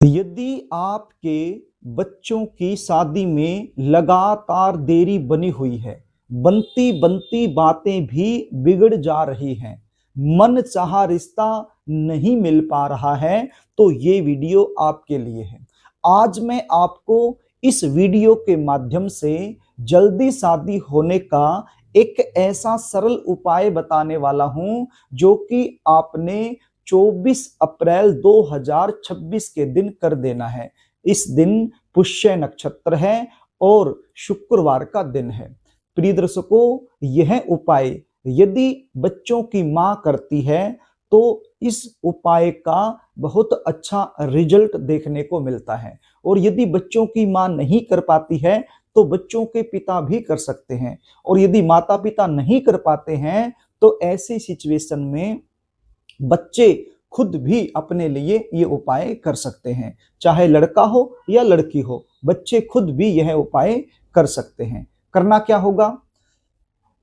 यदि आपके बच्चों की शादी में लगातार देरी बनी हुई है, बनती बनती बातें भी बिगड़ जा रही हैं, मन चाहा रिश्ता नहीं मिल पा रहा है, तो ये वीडियो आपके लिए है। आज मैं आपको इस वीडियो के माध्यम से जल्दी शादी होने का एक ऐसा सरल उपाय बताने वाला हूं जो कि आपने 24 अप्रैल 2026 के दिन कर देना है। इस दिन पुष्य नक्षत्र है और शुक्रवार का दिन है। प्रिय दर्शकों, यह उपाय यदि बच्चों की मां करती है तो इस उपाय का बहुत अच्छा रिजल्ट देखने को मिलता है, और यदि बच्चों की मां नहीं कर पाती है तो बच्चों के पिता भी कर सकते हैं, और यदि माता पिता नहीं कर पाते हैं तो ऐसी सिचुएशन में बच्चे खुद भी अपने लिए ये उपाय कर सकते हैं। चाहे लड़का हो या लड़की हो, बच्चे खुद भी यह उपाय कर सकते हैं। करना क्या होगा,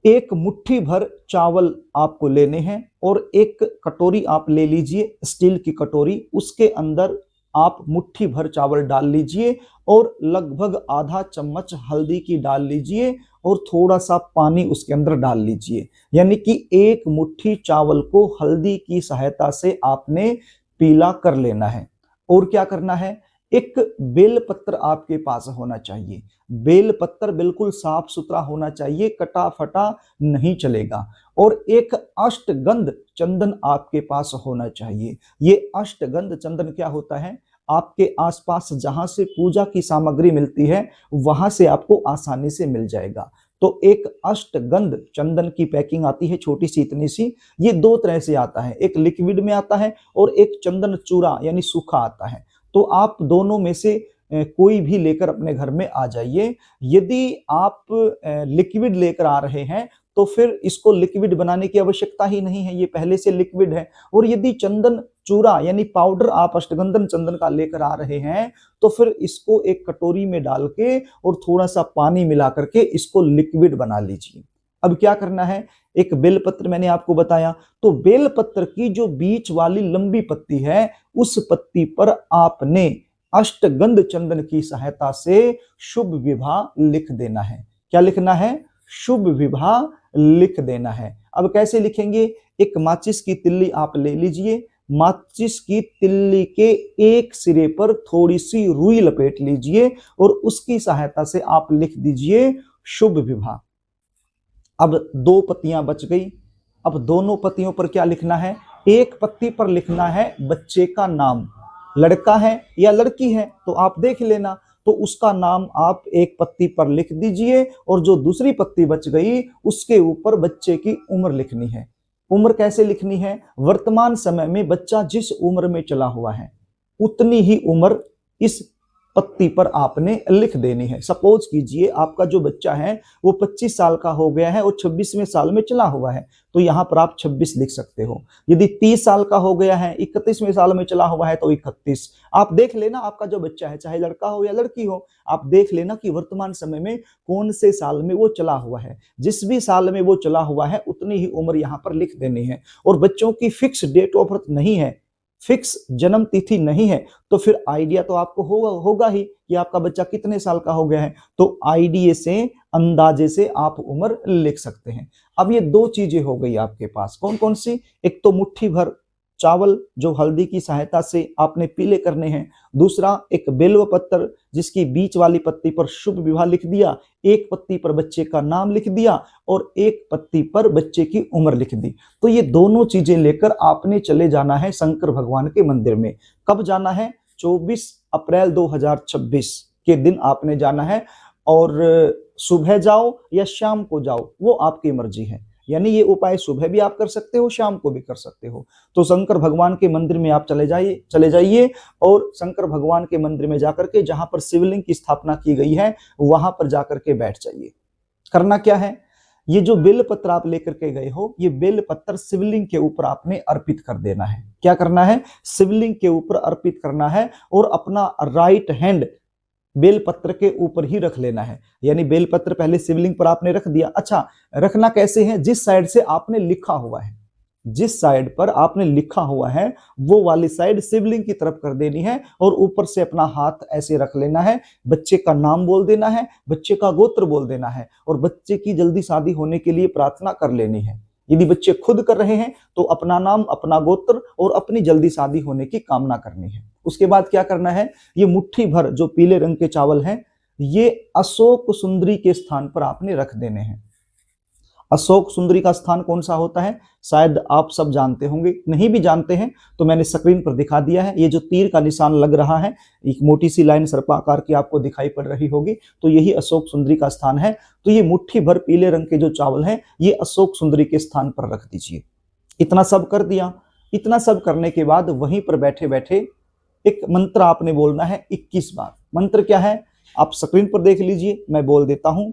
एक मुट्ठी भर चावल आपको लेने हैं और एक कटोरी आप ले लीजिए, स्टील की कटोरी, उसके अंदर आप मुट्ठी भर चावल डाल लीजिए और लगभग आधा चम्मच हल्दी की डाल लीजिए और थोड़ा सा पानी उसके अंदर डाल लीजिए। यानी कि एक मुट्ठी चावल को हल्दी की सहायता से आपने पीला कर लेना है। और क्या करना है, एक बेल पत्र आपके पास होना चाहिए। बेल पत्र बिल्कुल साफ सुथरा होना चाहिए, कटा फटा नहीं चलेगा। और एक अष्टगंध चंदन आपके पास होना चाहिए। ये अष्टगंध चंदन क्या होता है, आपके आसपास जहां से पूजा की सामग्री मिलती है वहां से आपको आसानी से मिल जाएगा। तो एक अष्टगंध चंदन की पैकिंग आती है छोटी सी, इतनी सी। ये दो तरह से आता है, एक लिक्विड में आता है और एक चंदन चूरा यानी सूखा आता है। तो आप दोनों में से कोई भी लेकर अपने घर में आ जाइए। यदि आप लिक्विड लेकर आ रहे हैं तो फिर इसको लिक्विड बनाने की आवश्यकता ही नहीं है, ये पहले से लिक्विड है। और यदि चंदन चूरा यानी पाउडर आप अष्टगंधन चंदन का लेकर आ रहे हैं तो फिर इसको एक कटोरी में डाल के और थोड़ा सा पानी मिला करके इसको लिक्विड बना लीजिए। अब क्या करना है, एक बेलपत्र मैंने आपको बताया, तो बेलपत्र की जो बीच वाली लंबी पत्ती है उस पत्ती पर आपने अष्टगंध चंदन की सहायता से शुभ विवाह लिख देना है। क्या लिखना है, शुभ विवाह लिख देना है। अब कैसे लिखेंगे, एक माचिस की तिल्ली आप ले लीजिए, माचिस की तिल्ली के एक सिरे पर थोड़ी सी रुई लपेट लीजिए और उसकी सहायता से आप लिख दीजिए शुभ विवाह। अब दो पत्तियां बच गई। अब दोनों पत्तियों पर क्या लिखना है, एक पत्ती पर लिखना है बच्चे का नाम, लड़का है या लड़की है तो आप देख लेना, तो उसका नाम आप एक पत्ती पर लिख दीजिए और जो दूसरी पत्ती बच गई उसके ऊपर बच्चे की उम्र लिखनी है। उम्र कैसे लिखनी है, वर्तमान समय में बच्चा जिस उम्र में चला हुआ है उतनी ही उम्र इस पत्ती पर आपने लिख देनी है। सपोज कीजिए आपका जो बच्चा है वो 25 साल का हो गया है और 26वें साल में चला हुआ है, तो यहां पर आप 26 लिख सकते हो। यदि 30 साल का हो गया है, 31वें साल में चला हुआ है तो 31। आप देख लेना आपका जो बच्चा है, चाहे लड़का हो या लड़की हो, आप देख लेना कि वर्तमान समय में कौन से साल में वो चला हुआ है। जिस भी साल में वो चला हुआ है उतनी ही उम्र यहाँ पर लिख देनी है। और बच्चों की फिक्स डेट ऑफ बर्थ नहीं है, फिक्स जन्म तिथि नहीं है, तो फिर आइडिया तो आपको होगा ही कि आपका बच्चा कितने साल का हो गया है। तो आइडिया से, अंदाजे से आप उम्र लिख सकते हैं। अब ये दो चीजें हो गई आपके पास, कौन कौन सी, एक तो मुट्ठी भर चावल जो हल्दी की सहायता से आपने पीले करने हैं, दूसरा एक बेलव पत्र जिसकी बीच वाली पत्ती पर शुभ विवाह लिख दिया, एक पत्ती पर बच्चे का नाम लिख दिया और एक पत्ती पर बच्चे की उम्र लिख दी। तो ये दोनों चीजें लेकर आपने चले जाना है शंकर भगवान के मंदिर में। कब जाना है, 24 अप्रैल 2026 के दिन आपने जाना है। और सुबह जाओ या शाम को जाओ वो आपकी मर्जी है, यानी ये उपाय सुबह भी आप कर सकते हो, शाम को भी कर सकते हो। तो शंकर भगवान के मंदिर में आप चले जाइए और शंकर भगवान के मंदिर में जाकर के जहां पर शिवलिंग की स्थापना की गई है वहां पर जाकर के बैठ जाइए। करना क्या है, ये जो बेल पत्र आप लेकर के गए हो, ये बेल पत्र शिवलिंग के ऊपर आपने अर्पित कर देना है। क्या करना है, शिवलिंग के ऊपर अर्पित करना है और अपना राइट हैंड बेलपत्र के ऊपर ही रख लेना है। यानी बेलपत्र पहले शिवलिंग पर आपने रख दिया। अच्छा, रखना कैसे है, जिस साइड से आपने लिखा हुआ है, जिस साइड पर आपने लिखा हुआ है वो वाली साइड शिवलिंग की तरफ कर देनी है और ऊपर से अपना हाथ ऐसे रख लेना है। बच्चे का नाम बोल देना है, बच्चे का गोत्र बोल देना है और बच्चे की जल्दी शादी होने के लिए प्रार्थना कर लेनी है। यदि बच्चे खुद कर रहे हैं तो अपना नाम, अपना गोत्र और अपनी जल्दी शादी होने की कामना करनी है। उसके बाद क्या करना है, ये मुट्ठी भर जो पीले रंग के चावल हैं ये अशोक सुंदरी के स्थान पर आपने रख देने हैं। अशोक सुंदरी का स्थान कौन सा होता है शायद आप सब जानते होंगे, नहीं भी जानते हैं तो मैंने स्क्रीन पर दिखा दिया है। ये जो तीर का निशान लग रहा है, एक मोटी सी लाइन सर्पाकार की आपको दिखाई पड़ रही होगी, तो यही अशोक सुंदरी का स्थान है। तो ये मुट्ठी भर पीले रंग के जो चावल हैं ये अशोक सुंदरी के स्थान पर रख दीजिए। इतना सब कर दिया। इतना सब करने के बाद वहीं पर बैठे बैठे एक मंत्र आपने बोलना है 21 बार। मंत्र क्या है आप स्क्रीन पर देख लीजिए, मैं बोल देता हूं।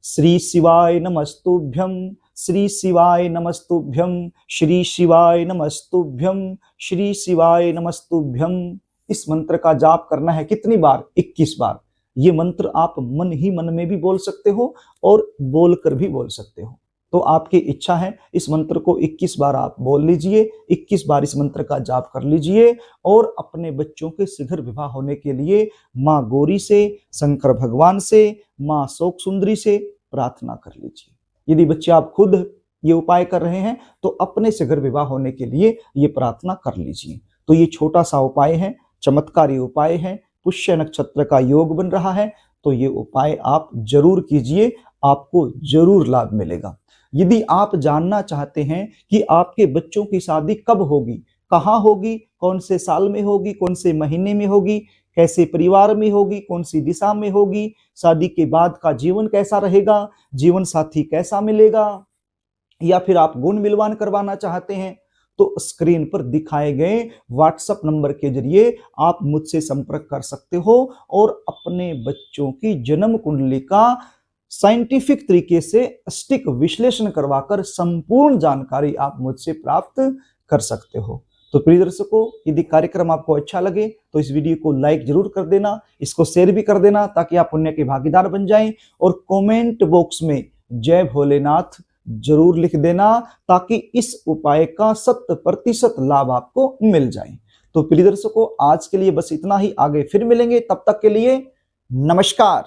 श्री शिवाय नमस्तुभ्यं, श्री शिवाय नमस्तुभ्यं, श्री शिवाय नमस्तुभ्यं, श्री शिवाय नमस्तुभ्यं। इस मंत्र का जाप करना है कितनी बार? 21 बार। ये मंत्र आप मन ही मन में भी बोल सकते हो और बोलकर भी बोल सकते हो, तो आपकी इच्छा है। इस मंत्र को 21 बार आप बोल लीजिए, 21 बार इस मंत्र का जाप कर लीजिए और अपने बच्चों के शीघ्र विवाह होने के लिए माँ गौरी से, शंकर भगवान से, माँ शोक सुंदरी से प्रार्थना कर लीजिए। यदि बच्चे आप खुद ये उपाय कर रहे हैं तो अपने शीघ्र विवाह होने के लिए ये प्रार्थना कर लीजिए। तो ये छोटा सा उपाय है, चमत्कारी उपाय है, पुष्य नक्षत्र का योग बन रहा है, तो ये उपाय आप जरूर कीजिए, आपको जरूर लाभ मिलेगा। यदि आप जानना चाहते हैं कि आपके बच्चों की शादी कब होगी, कहाँ होगी, कौन से साल में होगी, कौन से महीने में होगी, कैसे परिवार में होगी, कौन सी दिशा में होगी, शादी के बाद का जीवन कैसा रहेगा, जीवन साथी कैसा मिलेगा, या फिर आप गुण मिलवान करवाना चाहते हैं, तो स्क्रीन पर दिखाए गए व्हाट्सएप नंबर के जरिए आप मुझसे संपर्क कर सकते हो और अपने बच्चों की जन्म कुंडली का साइंटिफिक तरीके से सटीक विश्लेषण करवाकर संपूर्ण जानकारी आप मुझसे प्राप्त कर सकते हो। तो प्रिय दर्शकों, यदि कार्यक्रम आपको अच्छा लगे तो इस वीडियो को लाइक जरूर कर देना, इसको शेयर भी कर देना ताकि आप पुण्य के भागीदार बन जाएं और कमेंट बॉक्स में जय भोलेनाथ जरूर लिख देना ताकि इस उपाय का 100% लाभ आपको मिल जाए। तो प्रिय दर्शकों, आज के लिए बस इतना ही, आगे फिर मिलेंगे, तब तक के लिए नमस्कार।